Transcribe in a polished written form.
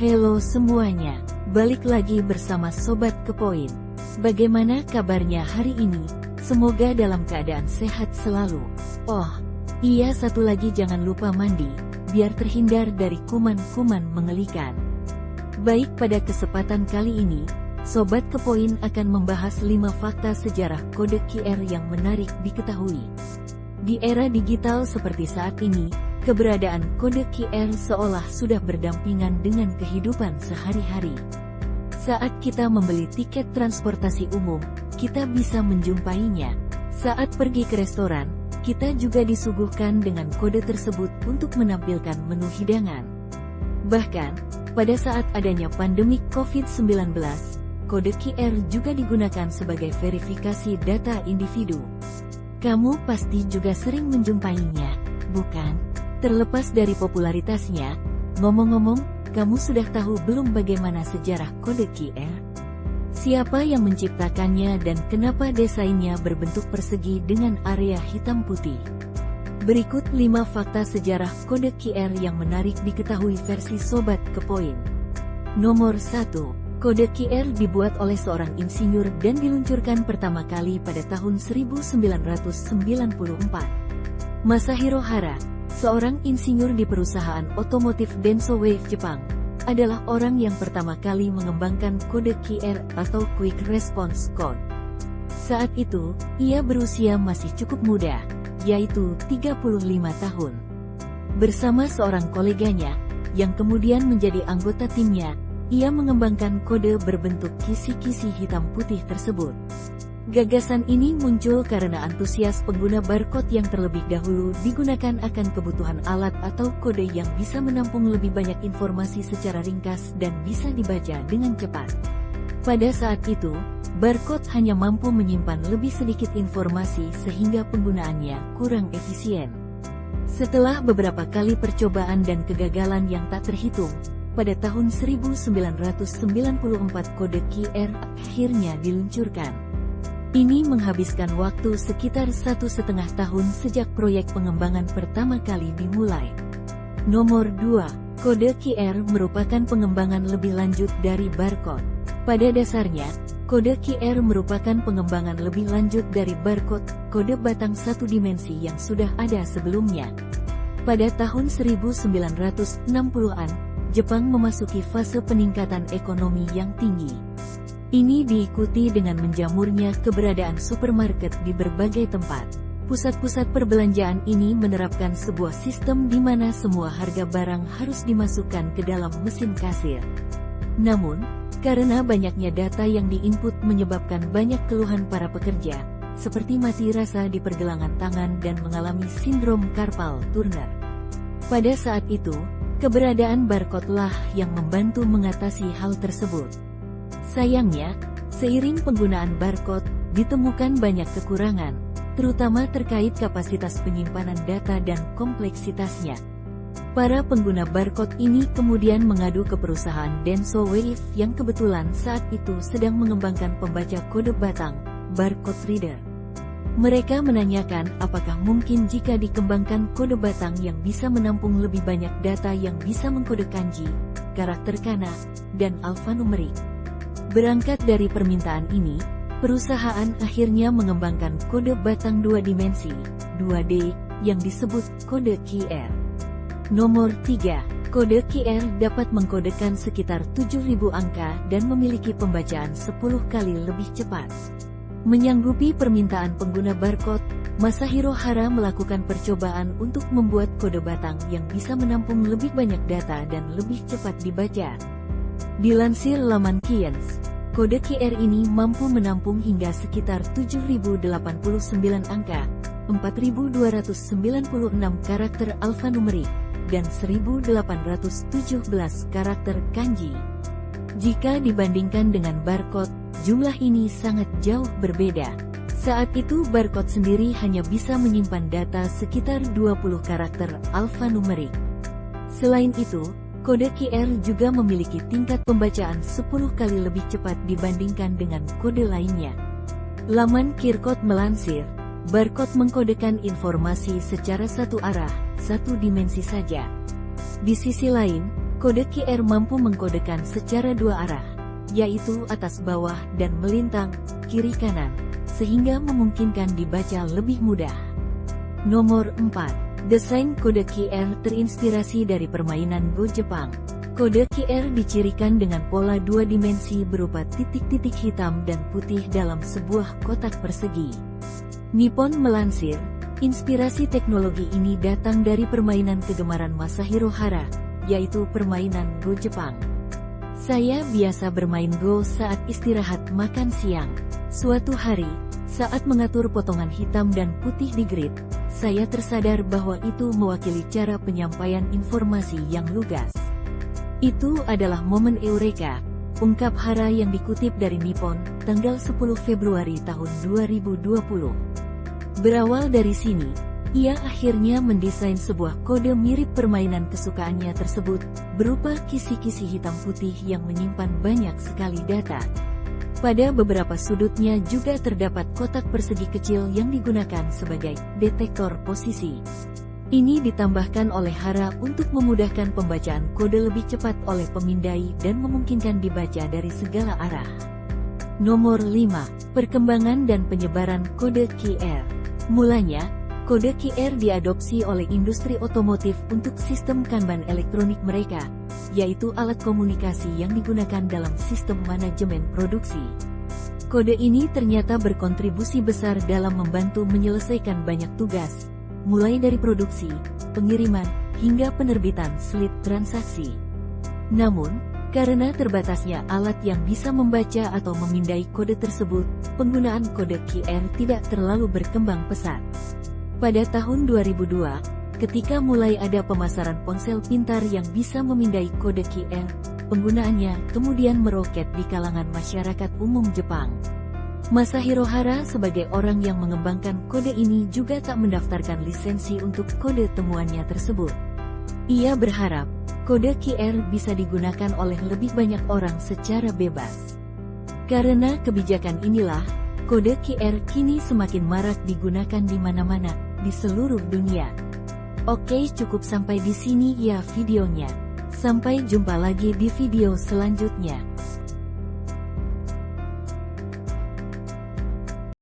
Halo semuanya, balik lagi bersama Sobat Kepoin. Bagaimana kabarnya hari ini? Semoga dalam keadaan sehat selalu. Oh, iya, satu lagi, jangan lupa mandi, biar terhindar dari kuman-kuman mengelikan. Baik, pada kesempatan kali ini, Sobat Kepoin akan membahas 5 fakta sejarah kode QR yang menarik diketahui. Di era digital seperti saat ini, keberadaan kode QR seolah sudah berdampingan dengan kehidupan sehari-hari. Saat kita membeli tiket transportasi umum, kita bisa menjumpainya. Saat pergi ke restoran, kita juga disuguhkan dengan kode tersebut untuk menampilkan menu hidangan. Bahkan, pada saat adanya pandemi COVID-19, kode QR juga digunakan sebagai verifikasi data individu. Kamu pasti juga sering menjumpainya, bukan? Terlepas dari popularitasnya, ngomong-ngomong, kamu sudah tahu belum bagaimana sejarah kode QR? Siapa yang menciptakannya dan kenapa desainnya berbentuk persegi dengan area hitam putih? Berikut 5 fakta sejarah kode QR yang menarik diketahui versi Sobat Kepoin. Nomor 1. Kode QR dibuat oleh seorang insinyur dan diluncurkan pertama kali pada tahun 1994. Masahiro Hara, seorang insinyur di perusahaan otomotif Denso Wave Jepang, adalah orang yang pertama kali mengembangkan kode QR atau Quick Response Code. Saat itu, ia berusia masih cukup muda, yaitu 35 tahun. Bersama seorang koleganya, yang kemudian menjadi anggota timnya, ia mengembangkan kode berbentuk kisi-kisi hitam putih tersebut. Gagasan ini muncul karena antusias pengguna barcode yang terlebih dahulu digunakan akan kebutuhan alat atau kode yang bisa menampung lebih banyak informasi secara ringkas dan bisa dibaca dengan cepat. Pada saat itu, barcode hanya mampu menyimpan lebih sedikit informasi sehingga penggunaannya kurang efisien. Setelah beberapa kali percobaan dan kegagalan yang tak terhitung, pada tahun 1994 kode QR akhirnya diluncurkan. Ini menghabiskan waktu sekitar 1,5 tahun sejak proyek pengembangan pertama kali dimulai. Nomor 2. Kode QR merupakan pengembangan lebih lanjut dari barcode. Pada dasarnya, kode QR merupakan pengembangan lebih lanjut dari barcode, kode batang satu dimensi yang sudah ada sebelumnya. Pada tahun 1960-an, Jepang memasuki fase peningkatan ekonomi yang tinggi. Ini diikuti dengan menjamurnya keberadaan supermarket di berbagai tempat. Pusat-pusat perbelanjaan ini menerapkan sebuah sistem di mana semua harga barang harus dimasukkan ke dalam mesin kasir. Namun, karena banyaknya data yang diinput menyebabkan banyak keluhan para pekerja, seperti mati rasa di pergelangan tangan dan mengalami sindrom carpal tunnel. Pada saat itu, keberadaan barcode lah yang membantu mengatasi hal tersebut. Sayangnya, seiring penggunaan barcode, ditemukan banyak kekurangan, terutama terkait kapasitas penyimpanan data dan kompleksitasnya. Para pengguna barcode ini kemudian mengadu ke perusahaan Denso Wave yang kebetulan saat itu sedang mengembangkan pembaca kode batang, barcode reader. Mereka menanyakan apakah mungkin jika dikembangkan kode batang yang bisa menampung lebih banyak data yang bisa mengkode kanji, karakter kana, dan alfanumerik. Berangkat dari permintaan ini, perusahaan akhirnya mengembangkan kode batang 2 dimensi, 2D, yang disebut kode QR. Nomor 3. Kode QR dapat mengkodekan sekitar 7.000 angka dan memiliki pembacaan 10 kali lebih cepat. Menyanggupi permintaan pengguna barcode, Masahiro Hara melakukan percobaan untuk membuat kode batang yang bisa menampung lebih banyak data dan lebih cepat dibaca. Dilansir laman Kiens, kode QR ini mampu menampung hingga sekitar 7.089 angka, 4.296 karakter alfanumerik, dan 1.817 karakter kanji. Jika dibandingkan dengan barcode, jumlah ini sangat jauh berbeda. Saat itu barcode sendiri hanya bisa menyimpan data sekitar 20 karakter alfanumerik. Selain itu, kode QR juga memiliki tingkat pembacaan 10 kali lebih cepat dibandingkan dengan kode lainnya. Laman Kirkot melansir, barcode mengkodekan informasi secara satu arah, satu dimensi saja. Di sisi lain, Kode QR mampu mengkodekan secara dua arah, yaitu atas bawah dan melintang, kiri kanan, sehingga memungkinkan dibaca lebih mudah. Nomor 4. Desain kode QR terinspirasi dari permainan Go Jepang. Kode QR dicirikan dengan pola dua dimensi berupa titik-titik hitam dan putih dalam sebuah kotak persegi. Nippon melansir, inspirasi teknologi ini datang dari permainan kegemaran Masahiro Hara, yaitu permainan Go Jepang. Saya biasa bermain Go saat istirahat makan siang. Suatu hari, saat mengatur potongan hitam dan putih di grid, saya tersadar bahwa itu mewakili cara penyampaian informasi yang lugas. Itu adalah momen eureka, ungkap Hara yang dikutip dari Nippon, tanggal 10 Februari tahun 2020. Berawal dari sini, ia akhirnya mendesain sebuah kode mirip permainan kesukaannya tersebut, berupa kisi-kisi hitam putih yang menyimpan banyak sekali data. Pada beberapa sudutnya juga terdapat kotak persegi kecil yang digunakan sebagai detektor posisi. Ini ditambahkan oleh Hara untuk memudahkan pembacaan kode lebih cepat oleh pemindai dan memungkinkan dibaca dari segala arah. Nomor 5. Perkembangan dan penyebaran kode QR. Mulanya, kode QR diadopsi oleh industri otomotif untuk sistem Kanban elektronik mereka, yaitu alat komunikasi yang digunakan dalam sistem manajemen produksi. Kode ini ternyata berkontribusi besar dalam membantu menyelesaikan banyak tugas, mulai dari produksi, pengiriman, hingga penerbitan slip transaksi. Namun, karena terbatasnya alat yang bisa membaca atau memindai kode tersebut, penggunaan kode QR tidak terlalu berkembang pesat. Pada tahun 2002, ketika mulai ada pemasaran ponsel pintar yang bisa memindai kode QR, penggunaannya kemudian meroket di kalangan masyarakat umum Jepang. Masahiro Hara sebagai orang yang mengembangkan kode ini juga tak mendaftarkan lisensi untuk kode temuannya tersebut. Ia berharap, kode QR bisa digunakan oleh lebih banyak orang secara bebas. Karena kebijakan inilah, kode QR kini semakin marak digunakan di mana-mana, di seluruh dunia. Oke, cukup sampai di sini ya videonya. Sampai jumpa lagi di video selanjutnya.